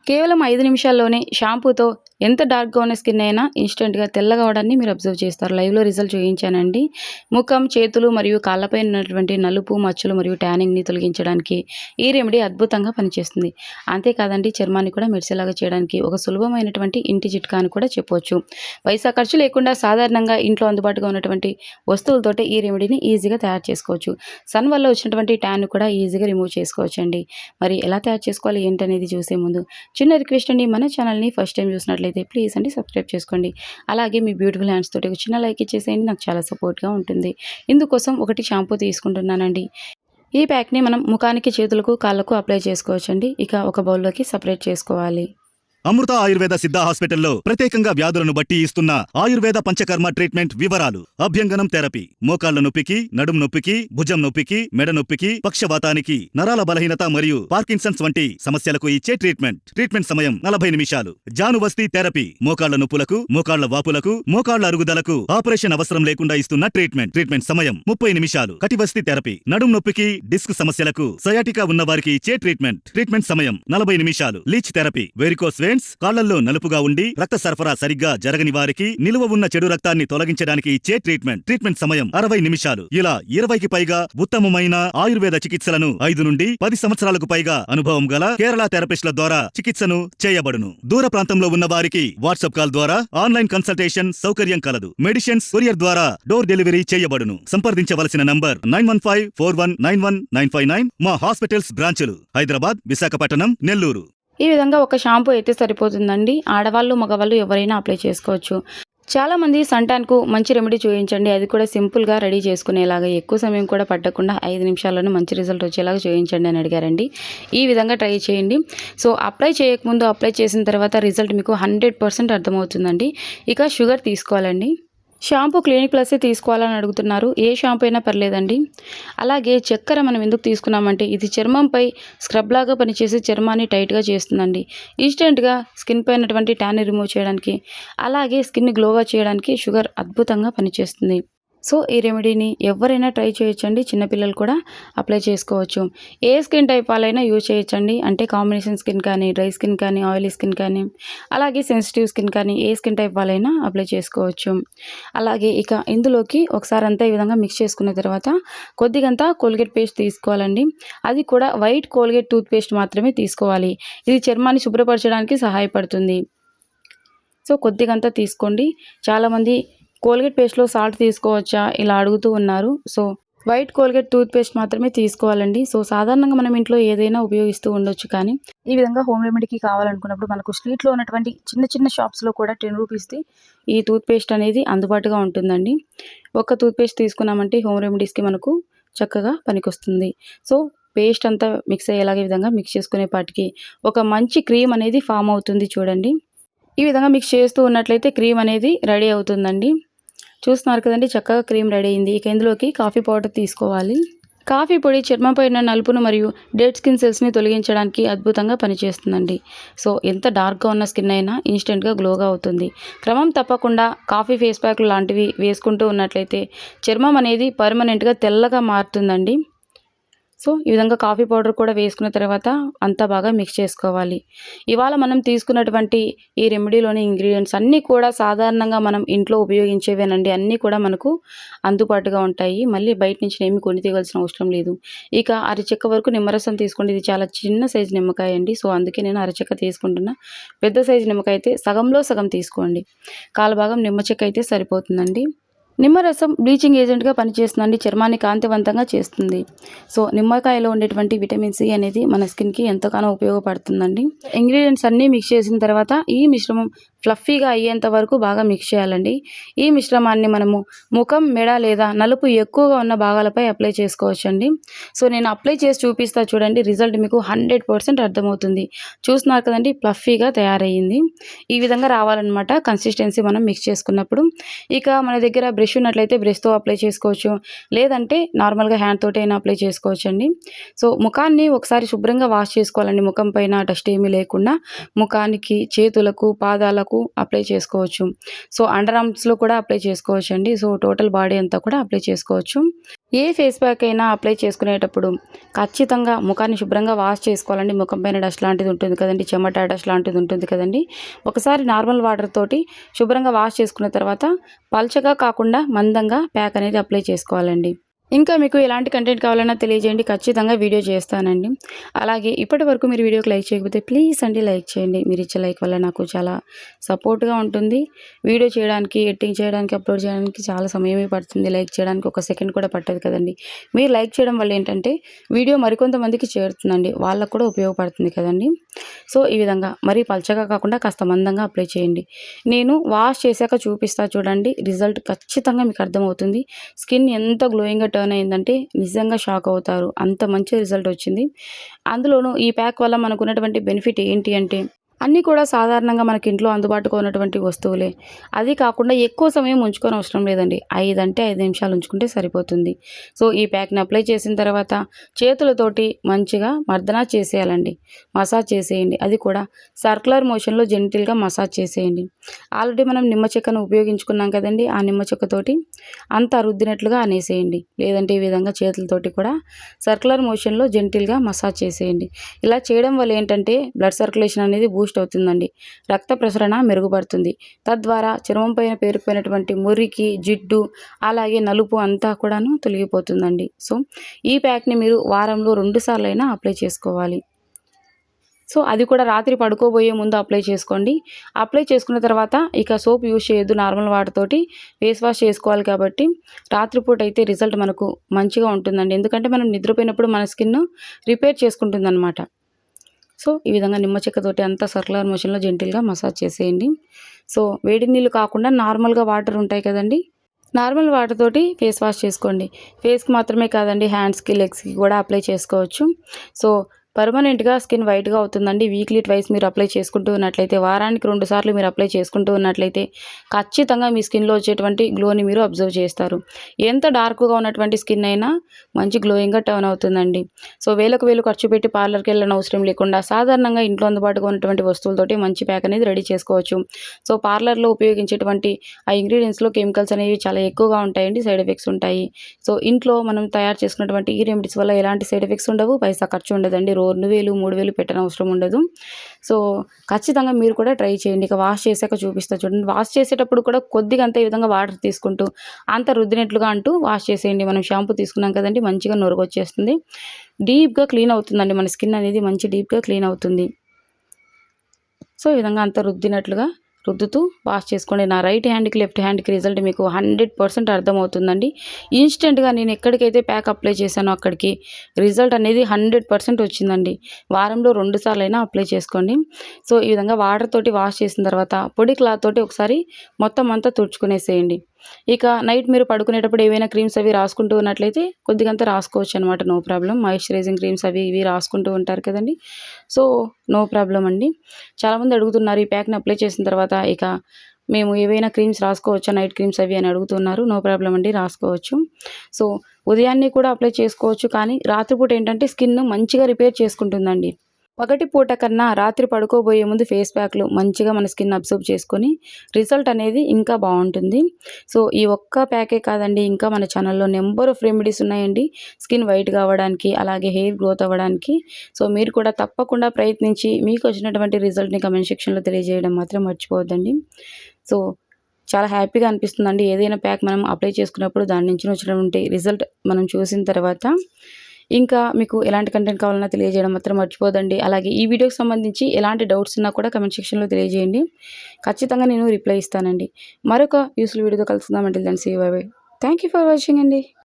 కేవలం 5 నిమిషాల్లోనే షాంపూతో ఎంత డార్క్‌గా ఉన్న స్కిన్ అయినా ఇన్‌స్టంట్‌గా తెల్లగా అవ్వడాన్ని మీరు అబ్జర్వ్ చేస్తారు. లైవ్‌లో రిజల్ట్ చూయించానండి. ముఖం, చేతులు మరియు కాళ్ళపై ఉన్నటువంటి నలుపు, మచ్చలు మరియు ట్యానింగ్‌ని తొలగించడానికి ఈ రెమెడీ అద్భుతంగా పనిచేస్తుంది. అంతేకాదండి, చర్మాన్ని కూడా మెరిసేలాగా చేయడానికి ఒక సులభమైనటువంటి ఇంటి చిట్కా అని కూడా చెప్పొచ్చు. పైసా ఖర్చు లేకుండా సాధారణంగా ఇంట్లో అందుబాటులో ఉన్నటువంటి వస్తువులతోటే ఈ రెమెడీని ఈజీగా తయారు చేసుకోవచ్చు. సన్ వల్ల వచ్చినటువంటి ట్యాన్‌ని కూడా ఈజీగా రిమూవ్ చేసుకోవచ్చండి. మరి ఎలా తయారు చేసుకోవాలి ఏంటనేది చూసే ముందు చిన్న రిక్వెస్ట్ అండి, మన ఛానల్ని ఫస్ట్ టైం చూసినట్లయితే ప్లీజ్ అండి సబ్స్క్రైబ్ చేసుకోండి. అలాగే మీ బ్యూటిఫుల్ హ్యాండ్స్ తోటి ఒక చిన్న లైక్ ఇచ్చేసేయండి, నాకు చాలా సపోర్ట్గా ఉంటుంది. ఇందుకోసం ఒకటి షాంపూ తీసుకుంటున్నానండి. ఈ ప్యాక్ని మనం ముఖానికి, చేతులకు, కాళ్ళకు అప్లై చేసుకోవచ్చండి. ఇక ఒక బౌల్లోకి సపరేట్ చేసుకోవాలి. అమృత ఆయుర్వేద సిద్ధ హాస్పిటల్లో ప్రత్యేకంగా వ్యాధులను బట్టి ఇస్తున్న ఆయుర్వేద పంచకర్మ ట్రీట్మెంట్ వివరాలు. అభ్యంగనం థెరపీ మోకాళ్ల నొప్పికి, నడుం నొప్పికి, భుజం నొప్పికి, మెడ నొప్పికి, పక్షవాతానికి, నరాల బలహీనత మరియు పార్కిన్సన్స్ వంటి సమస్యలకు ఇచ్చే ట్రీట్మెంట్ సమయం 40 నిమిషాలు. జానువస్తి థెరపీ మోకాళ్ల నొప్పులకు, మోకాళ్ల వాపులకు, మోకాళ్ల అరుగుదలకు ఆపరేషన్ అవసరం లేకుండా ఇస్తున్న ట్రీట్మెంట్ సమయం 30 నిమిషాలు. కటివస్తి థెరపీ నడుం నొప్పికి, డిస్క్ సమస్యలకు, సయాటికా ఉన్న వారికి ఇచ్చే ట్రీట్మెంట్ సమయం 40 నిమిషాలు. లీచ్ థెరపీ వెరికోస్ కాళ్లల్లో నలుపుగా ఉండి రక్త సరఫరా సరిగ్గా జరగని వారికి, నిలువ ఉన్న చెడు రక్తాన్ని తొలగించడానికి ఇచ్చే ట్రీట్మెంట్ సమయం 60 నిమిషాలు. ఇలా 20కి పైగా ఉత్తమమైన ఆయుర్వేద చికిత్సలను 5 నుండి 10 సంవత్సరాలకు పైగా అనుభవం గల కేరళ థెరపిస్టుల ద్వారా చికిత్సను చేయబడును. దూర ప్రాంతంలో ఉన్న వారికి వాట్సాప్ కాల్ ద్వారా ఆన్లైన్ కన్సల్టేషన్ సౌకర్యం కలదు. మెడిసిన్స్ కొరియర్ ద్వారా డోర్ డెలివరీ చేయబడును. సంప్రదించవలసిన నంబర్ 9154191959. మా హాస్పిటల్స్ బ్రాంచులు హైదరాబాద్, విశాఖపట్నం, నెల్లూరు. ఈ విధంగా ఒక షాంపూ అయితే సరిపోతుందండి. ఆడవాళ్ళు, మగవాళ్ళు ఎవరైనా అప్లై చేసుకోవచ్చు. చాలామంది సంటాన్కు మంచి రెమెడీ చూపించండి, అది కూడా సింపుల్గా రెడీ చేసుకునేలాగా, ఎక్కువ సమయం కూడా పట్టకుండా 5 నిమిషాల్లోనే మంచి రిజల్ట్ వచ్చేలాగా చూపించండి అని అడిగారండి. ఈ విధంగా ట్రై చేయండి. సో అప్లై చేయకముందు, అప్లై చేసిన తర్వాత రిజల్ట్ మీకు 100% అర్థమవుతుందండి. ఇక షుగర్ తీసుకోవాలండి. షాంపూ క్లినిక్ ప్లస్ తీసుకోవాలని అడుగుతున్నారు. ఏ షాంపూ అయినా పర్లేదండి. అలాగే చక్కెర మనం ఎందుకు తీసుకున్నామంటే ఇది చర్మంపై స్క్రబ్ లాగా పనిచేసి చర్మాన్ని టైట్గా చేస్తుందండి. ఇన్స్టెంట్గా స్కిన్ పై ఉన్నటువంటి ట్యాన్ రిమూవ్ చేయడానికి, అలాగే స్కిన్ గ్లోగా చేయడానికి షుగర్ అద్భుతంగా పనిచేస్తుంది. సో ఈ రెమెడీని ఎవరైనా ట్రై చేయొచ్చండి. చిన్నపిల్లలు కూడా అప్లై చేసుకోవచ్చు. ఏ స్కిన్ టైప్ వాళ్ళైనా యూజ్ చేయొచ్చండి. అంటే కాంబినేషన్ స్కిన్ కానీ, డ్రై స్కిన్ కానీ, ఆయిలీ స్కిన్ కానీ, అలాగే సెన్సిటివ్ స్కిన్ కానీ, ఏ స్కిన్ టైప్ వాళ్ళైనా అప్లై చేసుకోవచ్చు. అలాగే ఇక ఇందులోకి ఒకసారి అంతా ఈ విధంగా మిక్స్ చేసుకున్న తర్వాత కొద్దిగంతా కోల్గేట్ పేస్ట్ తీసుకోవాలండి. అది కూడా వైట్ కోల్గేట్ టూత్ పేస్ట్ మాత్రమే తీసుకోవాలి. ఇది చర్మాన్ని శుభ్రపరచడానికి సహాయపడుతుంది. సో కొద్దిగంతా తీసుకోండి. చాలామంది కోల్గేట్ పేస్ట్లో సాల్ట్ తీసుకోవచ్చా ఇలా అడుగుతూ ఉన్నారు. So white Colgate tooth paste మాత్రమే తీసుకోవాలండి. సో సాధారణంగా మనం ఇంట్లో ఏదైనా ఉపయోగిస్తూ ఉండొచ్చు, కానీ ఈ విధంగా హోమ్ రెమెడీకి కావాలనుకున్నప్పుడు మనకు స్ట్రీట్లో ఉన్నటువంటి చిన్న చిన్న షాప్స్లో కూడా 10 రూపీస్ది ఈ టూత్ పేస్ట్ అనేది అందుబాటుగా ఉంటుందండి. ఒక టూత్ పేస్ట్ తీసుకున్నామంటే హోమ్ రెమెడీస్కి మనకు చక్కగా పనికొస్తుంది. సో పేస్ట్ అంతా మిక్స్ అయ్యేలాగా ఈ విధంగా మిక్స్ చేసుకునేపాటికి ఒక మంచి క్రీమ్ అనేది ఫామ్ అవుతుంది చూడండి. ఈ విధంగా మిక్స్ చేస్తూ ఉన్నట్లయితే క్రీమ్ అనేది రెడీ అవుతుందండి. చూస్తున్నారు కదండి, చక్కగా క్రీమ్ రెడీ అయింది. ఇక ఇందులోకి కాఫీ పౌడర్ తీసుకోవాలి. కాఫీ పొడి చర్మంపై ఉన్న నలుపును మరియు డెడ్ స్కిన్ సెల్స్ని తొలగించడానికి అద్భుతంగా పనిచేస్తుందండి. సో ఎంత డార్క్గా ఉన్న స్కిన్ అయినా ఇన్స్టెంట్గా గ్లోగా అవుతుంది. క్రమం తప్పకుండా కాఫీ ఫేస్ ప్యాక్లు లాంటివి వేసుకుంటూ ఉన్నట్లయితే చర్మం అనేది పర్మనెంట్గా తెల్లగా మారుతుందండి. సో ఈ విధంగా కాఫీ పౌడర్ కూడా వేసుకున్న తర్వాత అంతా బాగా మిక్స్ చేసుకోవాలి. ఇవాళ మనం తీసుకున్నటువంటి ఈ రెమెడీలోని ఇంగ్రీడియంట్స్ అన్నీ కూడా సాధారణంగా మనం ఇంట్లో ఉపయోగించేవేనండి. అన్నీ కూడా మనకు అందుబాటుగా ఉంటాయి. మళ్ళీ బయట నుంచి ఏమి కొని తీయాల్సిన అవసరం లేదు. ఇక అరచెక్క వరకు నిమ్మరసం తీసుకోండి. ఇది చాలా చిన్న సైజు నిమ్మకాయ అండి. సో అందుకే నేను అరచెక్క తీసుకుంటున్నా. పెద్ద సైజు నిమ్మకాయ అయితే సగంలో సగం తీసుకోండి. కాలు భాగం నిమ్మ చెక్క అయితే సరిపోతుందండి. నిమ్మరసం బ్లీచింగ్ ఏజెంట్గా పనిచేస్తుందండి. చర్మాన్ని కాంతివంతంగా చేస్తుంది. సో నిమ్మకాయలో ఉండేటువంటి విటమిన్ సి అనేది మన స్కిన్కి ఎంతగానో ఉపయోగపడుతుందండి. ఇంగ్రీడియంట్స్ అన్నీ మిక్స్ చేసిన తర్వాత ఈ మిశ్రమం ఫ్లఫీగా అయ్యేంత వరకు బాగా మిక్స్ చేయాలండి. ఈ మిశ్రమాన్ని మనము ముఖం, మెడ లేదా నలుపు ఎక్కువగా ఉన్న భాగాలపై అప్లై చేసుకోవచ్చండి. సో నేను అప్లై చేసి చూపిస్తా చూడండి, రిజల్ట్ మీకు 100% అర్థమవుతుంది. చూస్తున్నారు కదండి, ఫ్లఫీగా తయారయ్యింది. ఈ విధంగా రావాలన్నమాట కన్సిస్టెన్సీ మనం మిక్స్ చేసుకున్నప్పుడు. ఇక మన దగ్గర బ్రష్ ఉన్నట్లయితే బ్రష్తో అప్లై చేసుకోవచ్చు, లేదంటే నార్మల్గా హ్యాండ్ తోటి అయినా అప్లై చేసుకోవచ్చండి. సో ముఖాన్ని ఒకసారి శుభ్రంగా వాష్ చేసుకోవాలండి. ముఖం పైన డస్ట్ ఏమీ లేకుండా ముఖానికి, చేతులకు, పాదాలకు అప్లై చేసుకోవచ్చు. సో అండర్ ఆర్మ్స్లో కూడా అప్లై చేసుకోవచ్చు అండి. సో టోటల్ బాడీ అంతా కూడా అప్లై చేసుకోవచ్చు. ఏ ఫేస్ ప్యాక్ అయినా అప్లై చేసుకునేటప్పుడు ఖచ్చితంగా ముఖాన్ని శుభ్రంగా వాష్ చేసుకోవాలండి. ముఖం పైన డస్ట్ లాంటిది ఉంటుంది కదండి, చెమట డస్ట్ లాంటిది ఉంటుంది కదండి. ఒకసారి నార్మల్ వాటర్ తోటి శుభ్రంగా వాష్ చేసుకున్న తర్వాత పల్చగా కాకుండా మందంగా ప్యాక్ అనేది అప్లై చేసుకోవాలండి. ఇంకా మీకు ఎలాంటి కంటెంట్ కావాలన్నా తెలియజేయండి, ఖచ్చితంగా వీడియో చేస్తానండి. అలాగే ఇప్పటి వరకు మీరు వీడియోకి లైక్ చేయకపోతే ప్లీజ్ అండి లైక్ చేయండి. మీరు ఇచ్చే లైక్ వల్ల నాకు చాలా సపోర్ట్గా ఉంటుంది. వీడియో చేయడానికి, ఎడిటింగ్ చేయడానికి, అప్లోడ్ చేయడానికి చాలా సమయమే పడుతుంది. లైక్ చేయడానికి ఒక సెకండ్ కూడా పట్టదు కదండి. మీరు లైక్ చేయడం వల్ల ఏంటంటే వీడియో మరికొంతమందికి చేరుతుందండి, వాళ్ళకు కూడా ఉపయోగపడుతుంది కదండి. సో ఈ విధంగా మరీ పల్చగా కాకుండా కాస్త మందంగా అప్లై చేయండి. నేను వాష్ చేశాక చూపిస్తా చూడండి, రిజల్ట్ ఖచ్చితంగా మీకు అర్థమవుతుంది. స్కిన్ ఎంత గ్లోయింగ్గా టర్న్ అయిందంటే నిజంగా షాక్ అవుతారు. అంత మంచి రిజల్ట్ వచ్చింది. అందులోనూ ఈ ప్యాక్ వల్ల మనకు ఉన్నటువంటి బెనిఫిట్ ఏంటి అంటే అన్నీ కూడా సాధారణంగా మనకి ఇంట్లో అందుబాటులో ఉన్నటువంటి వస్తువులే. అది కాకుండా ఎక్కువ సమయం ఉంచుకొని అవసరం లేదండి. 5 అంటే 5 నిమిషాలు ఉంచుకుంటే సరిపోతుంది. సో ఈ ప్యాక్ని అప్లై చేసిన తర్వాత చేతులతోటి మంచిగా మర్దన చేసేయాలండి. మసాజ్ చేసేయండి. అది కూడా సర్క్యులర్ మోషన్లో జెంటిల్గా మసాజ్ చేసేయండి. ఆల్రెడీ మనం నిమ్మ చెక్కను ఉపయోగించుకున్నాం కదండి, ఆ నిమ్మ చెక్కతోటి అంతా రుద్దినట్లుగా అనేసేయండి. లేదంటే ఈ విధంగా చేతులతోటి కూడా సర్క్యులర్ మోషన్లో జెంటిల్గా మసాజ్ చేసేయండి. ఇలా చేయడం వల్ల ఏంటంటే బ్లడ్ సర్క్యులేషన్ అనేది బూస్ట్ అవుతుందండి. రక్త ప్రసరణ మెరుగుపడుతుంది. తద్వారా చర్మం పైన పేరుకుపోయినటువంటి మురికి, జిడ్డు, అలాగే నలుపు అంతా కూడాను తొలగిపోతుందండి. సో ఈ ప్యాక్ని మీరు వారంలో 2 సార్లైనా అప్లై చేసుకోవాలి. సో అది కూడా రాత్రి పడుకోబోయే ముందు అప్లై చేసుకోండి. అప్లై చేసుకున్న తర్వాత ఇక సోప్ యూజ్ చేయొద్దు. నార్మల్ వాటర్ తోటి ఫేస్ వాష్ చేసుకోవాలి కాబట్టి రాత్రిపూట అయితే రిజల్ట్ మనకు మంచిగా ఉంటుందండి. ఎందుకంటే మనం నిద్రపోయినప్పుడు మన స్కిన్ రిపేర్ చేసుకుంటుందన్నమాట. సో ఈ విధంగా నిమ్మ చెక్కతోటి అంతా సర్క్యులర్ మోషన్లో జెంటిల్గా మసాజ్ చేసేయండి. సో వేడి నీళ్ళు కాకుండా నార్మల్గా వాటర్ ఉంటాయి కదండి, నార్మల్ వాటర్ తోటి ఫేస్ వాష్ చేసుకోండి. ఫేస్కి మాత్రమే కాదండి, హ్యాండ్స్కి, లెగ్స్కి కూడా అప్లై చేసుకోవచ్చు. సో పర్మనెంట్గా స్కిన్ వైట్గా అవుతుందండి. వీక్లీ ట్వైస్ మీరు అప్లై చేసుకుంటూ ఉన్నట్లయితే, వారానికి 2 సార్లు మీరు అప్లై చేసుకుంటూ ఉన్నట్లయితే ఖచ్చితంగా మీ స్కిన్లో వచ్చేటువంటి గ్లోని మీరు అబ్జర్వ్ చేస్తారు. ఎంత డార్క్గా ఉన్నటువంటి స్కిన్ అయినా మంచి గ్లోయింగ్గా టర్న్ అవుతుందండి. సో వేలకు వేలు ఖర్చు పెట్టి పార్లర్కి వెళ్ళని అవసరం లేకుండా సాధారణంగా ఇంట్లో అందుబాటుగా ఉన్నటువంటి వస్తువులతోటి మంచి ప్యాక్ అనేది రెడీ చేసుకోవచ్చు. సో పార్లర్లో ఉపయోగించేటువంటి ఆ ఇంగ్రీడియంట్స్లో కెమికల్స్ అనేవి చాలా ఎక్కువగా ఉంటాయండి, సైడ్ ఎఫెక్ట్స్ ఉంటాయి. సో ఇంట్లో మనం తయారు చేసుకున్నటువంటి ఈ రెమెడీస్ వల్ల ఎలాంటి సైడ్ ఎఫెక్ట్స్ ఉండవు, పైసా ఖర్చు ఉండదండి. 2,000 3,000 పెట్టనవసరం ఉండదు. సో ఖచ్చితంగా మీరు కూడా ట్రై చేయండి. ఇక వాష్ చేశాక చూపిస్తా చూడండి. వాష్ చేసేటప్పుడు కూడా కొద్దిగా అంత ఈ విధంగా వాటర్ తీసుకుంటూ అంత రుద్దినట్లుగా అంటూ వాష్ చేసేయండి. మనం షాంపూ తీసుకున్నాం కదండి, మంచిగా నొరగొచ్చేస్తుంది. డీప్గా క్లీన్ అవుతుందండి, మన స్కిన్ అనేది మంచి డీప్గా క్లీన్ అవుతుంది. సో ఈ విధంగా అంతా రుద్దినట్లుగా రుద్దుతూ వాష్ చేసుకోండి. నా రైట్ హ్యాండ్కి, లెఫ్ట్ హ్యాండ్కి రిజల్ట్ మీకు 100% అర్థమవుతుందండి. ఇన్స్టెంట్గా నేను ఎక్కడికైతే ప్యాక్ అప్లై చేశానో అక్కడికి రిజల్ట్ అనేది 100% వచ్చిందండి. వారంలో 2 సార్లైనా అప్లై చేసుకోండి. సో ఈ విధంగా వాటర్ తోటి వాష్ చేసిన తర్వాత పొడి క్లాత్ తోటి ఒకసారి మొత్తం అంతా తుడుచుకునేసేయండి. ఇక నైట్ మీరు పడుకునేటప్పుడు ఏవైనా క్రీమ్స్ అవి రాసుకుంటూ ఉన్నట్లయితే కొద్దిగంతా రాసుకోవచ్చు అనమాట, నో ప్రాబ్లం. మాయిశ్చరైజింగ్ క్రీమ్స్ అవి ఇవి రాసుకుంటూ ఉంటారు కదండి, సో నో ప్రాబ్లం అండి. చాలామంది అడుగుతున్నారు ఈ ప్యాక్ని అప్లై చేసిన తర్వాత ఇక మేము ఏవైనా క్రీమ్స్ రాసుకోవచ్చా, నైట్ క్రీమ్స్ అవి అని అడుగుతున్నారు. నో ప్రాబ్లం అండి, రాసుకోవచ్చు. సో ఉదయాన్నే కూడా అప్లై చేసుకోవచ్చు, కానీ రాత్రిపూట ఏంటంటే స్కిన్ మంచిగా రిపేర్ చేసుకుంటుందండి. పగటి పూట కన్నా రాత్రి పడుకోబోయే ముందు ఫేస్ ప్యాక్లు మంచిగా మన స్కిన్ అబ్జర్వ్ చేసుకొని రిజల్ట్ అనేది ఇంకా బాగుంటుంది. సో ఈ ఒక్క ప్యాకే కాదండి, ఇంకా మన ఛానల్లో నెంబర్ ఆఫ్ రెమెడీస్ ఉన్నాయండి స్కిన్ వైట్గా అవ్వడానికి, అలాగే హెయిర్ గ్రోత్ అవ్వడానికి. సో మీరు కూడా తప్పకుండా ప్రయత్నించి మీకు వచ్చినటువంటి రిజల్ట్ని కమెంట్ సెక్షన్లో తెలియజేయడం మాత్రం మర్చిపోవద్దండి. సో చాలా హ్యాపీగా అనిపిస్తుందండి ఏదైనా ప్యాక్ మనం అప్లై చేసుకున్నప్పుడు దాని నుంచి వచ్చినటువంటి రిజల్ట్ మనం చూసిన తర్వాత. ఇంకా మీకు ఎలాంటి కంటెంట్ కావాలన్నా తెలియజేయడం మాత్రం మర్చిపోదండి. అలాగే ఈ వీడియోకి సంబంధించి ఎలాంటి డౌట్స్ ఉన్నా కూడా కమెంట్ సెక్షన్లో తెలియజేయండి, ఖచ్చితంగా నేను రిప్లై ఇస్తానండి. మరొక యూస్ఫుల్ వీడియోతో కలుసుకుందాం. అంటే then see you, bye bye. Thank you for watching అండి.